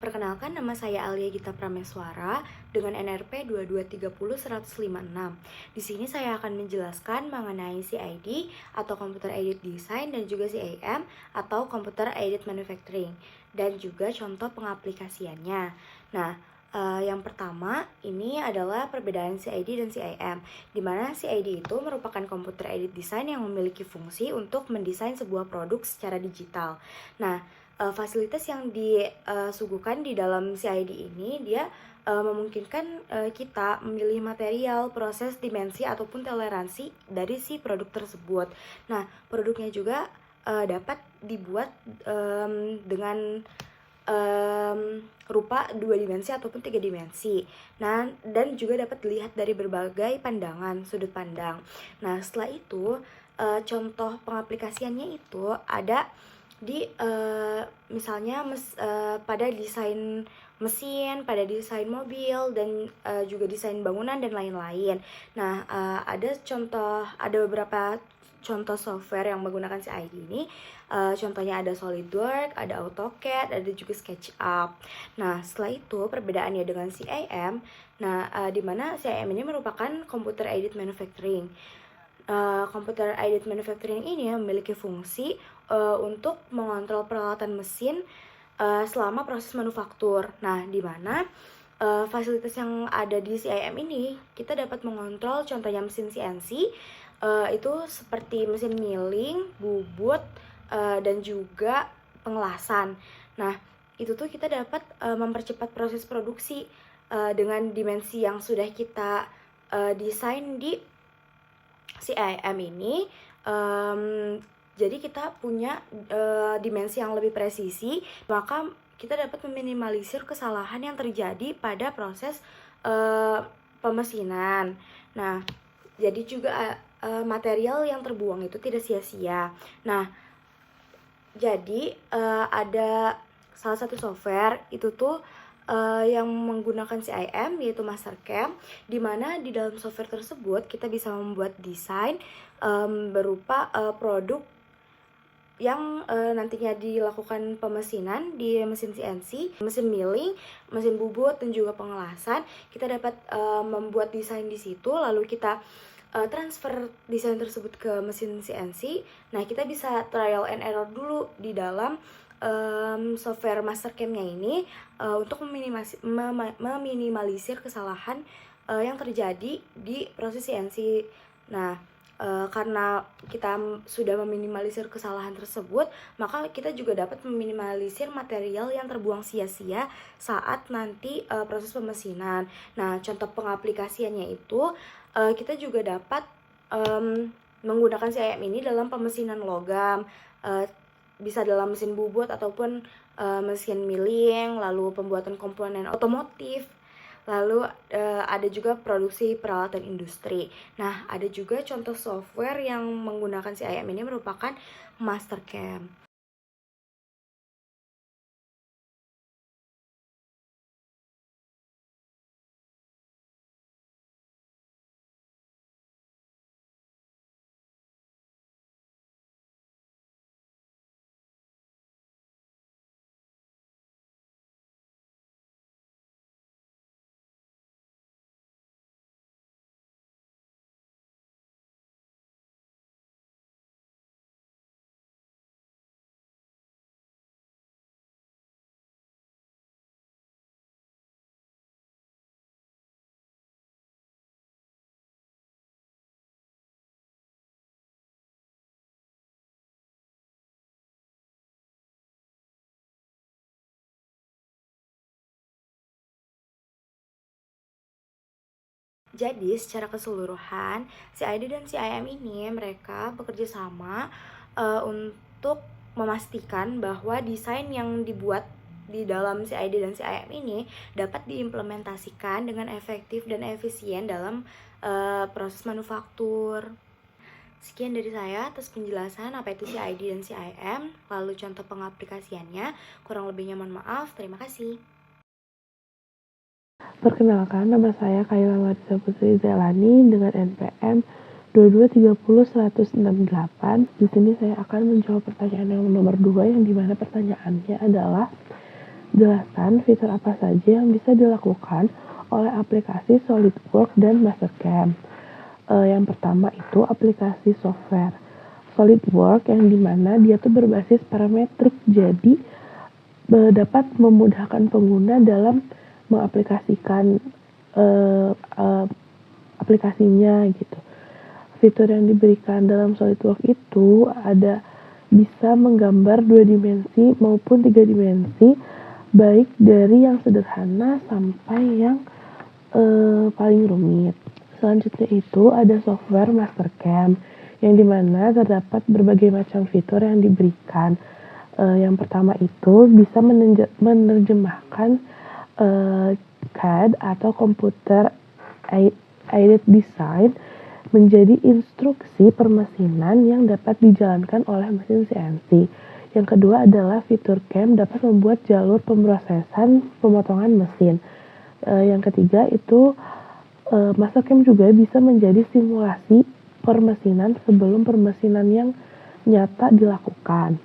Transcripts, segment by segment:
Perkenalkan, nama saya Alia Gita Prameswara dengan NRP 2230156. Di sini saya akan menjelaskan mengenai CID atau Computer Aided Design dan juga CAM atau Computer Aided Manufacturing dan juga contoh pengaplikasiannya. Nah, yang pertama ini adalah perbedaan CID dan CIM, di mana CID itu merupakan Computer Aided Design yang memiliki fungsi untuk mendesain sebuah produk secara digital. Nah, fasilitas yang disuguhkan di dalam CID ini dia memungkinkan kita memilih material, proses, dimensi ataupun toleransi dari si produk tersebut. Nah, produknya juga dapat dibuat dengan rupa 2 dimensi ataupun 3 dimensi. Nah, dan juga dapat dilihat dari berbagai pandangan, sudut pandang. Nah, setelah itu contoh pengaplikasiannya itu ada di misalnya pada desain mesin, pada desain mobil, dan juga desain bangunan dan lain-lain. Nah, ada beberapa contoh software yang menggunakan CID ini. Contohnya ada SolidWorks, ada AutoCAD, ada juga SketchUp. Nah, setelah itu perbedaannya dengan CAM, di mana CAM ini merupakan Computer Aided Manufacturing. Computer Aided Manufacturing ini memiliki fungsi untuk mengontrol peralatan mesin selama proses manufaktur. Nah, di mana fasilitas yang ada di CIM ini kita dapat mengontrol contohnya mesin CNC, itu seperti mesin milling, bubut, dan juga pengelasan. Nah, itu tuh kita dapat mempercepat proses produksi dengan dimensi yang sudah kita desain di CIM ini. Jadi kita punya dimensi yang lebih presisi, maka kita dapat meminimalisir kesalahan yang terjadi pada proses pemesinan. Nah, jadi juga material yang terbuang itu tidak sia-sia. Nah, jadi ada salah satu software itu tuh yang menggunakan CIM yaitu Mastercam, di mana di dalam software tersebut kita bisa membuat desain berupa produk yang nantinya dilakukan pemesinan di mesin CNC, mesin milling, mesin bubut, dan juga pengelasan. Kita dapat membuat desain di situ, lalu kita transfer desain tersebut ke mesin CNC. Nah, kita bisa trial and error dulu di dalam software Mastercam-nya ini untuk meminimalisir kesalahan yang terjadi di proses CNC. Nah, karena kita sudah meminimalisir kesalahan tersebut, maka kita juga dapat meminimalisir material yang terbuang sia-sia saat nanti proses pemesinan. Nah, contoh pengaplikasiannya itu kita juga dapat menggunakan CIM ini dalam pemesinan logam, bisa dalam mesin bubut ataupun mesin milling, lalu pembuatan komponen otomotif, lalu ada juga produksi peralatan industri. Nah, ada juga contoh software yang menggunakan CIM ini merupakan Mastercam. Jadi, secara keseluruhan, CID dan CIM ini mereka bekerja sama untuk memastikan bahwa desain yang dibuat di dalam CID dan CIM ini dapat diimplementasikan dengan efektif dan efisien dalam proses manufaktur. Sekian dari saya atas penjelasan apa itu CID dan CIM, lalu contoh pengaplikasiannya. Kurang lebihnya mohon maaf. Terima kasih. Perkenalkan, nama saya Kayla Marisa Putri Zelani dengan NPM 2230168. Di sini saya akan menjawab pertanyaan yang nomor 2, yang dimana pertanyaannya adalah Jelaskan fitur apa saja yang bisa dilakukan oleh aplikasi SolidWorks dan Mastercam. Yang pertama itu aplikasi software SolidWorks yang dimana dia tuh berbasis parametrik, jadi dapat memudahkan pengguna dalam mengaplikasikan aplikasinya gitu. Fitur yang diberikan dalam SolidWorks itu ada bisa menggambar 2 dimensi maupun 3 dimensi, baik dari yang sederhana sampai yang paling rumit. Selanjutnya itu ada software Mastercam, yang dimana terdapat berbagai macam fitur yang diberikan. Yang pertama itu bisa menerjemahkan CAD atau Computer Aided Design menjadi instruksi permesinan yang dapat dijalankan oleh mesin CNC. Yang kedua adalah fitur CAM dapat membuat jalur pemrosesan pemotongan mesin. Yang ketiga itu Mastercam juga bisa menjadi simulasi permesinan sebelum permesinan yang nyata dilakukan.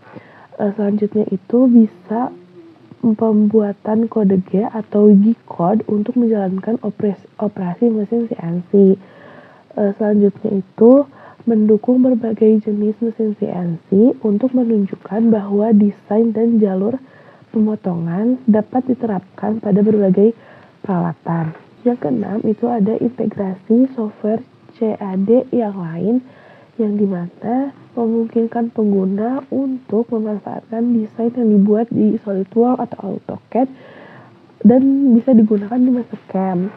Selanjutnya itu bisa pembuatan kode G atau G-code untuk menjalankan operasi mesin CNC. Selanjutnya itu mendukung berbagai jenis mesin CNC untuk menunjukkan bahwa desain dan jalur pemotongan dapat diterapkan pada berbagai peralatan. Yang keenam itu ada integrasi software CAD yang lain yang dimana memungkinkan pengguna untuk memanfaatkan desain yang dibuat di SolidWorks atau AutoCAD dan bisa digunakan di Mastercam.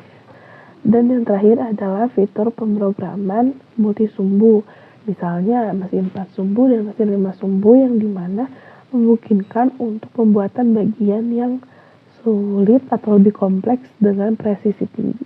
Dan yang terakhir adalah fitur pemrograman multisumbu, misalnya mesin 4 sumbu dan mesin 5 sumbu yang dimana memungkinkan untuk pembuatan bagian yang sulit atau lebih kompleks dengan presisi tinggi.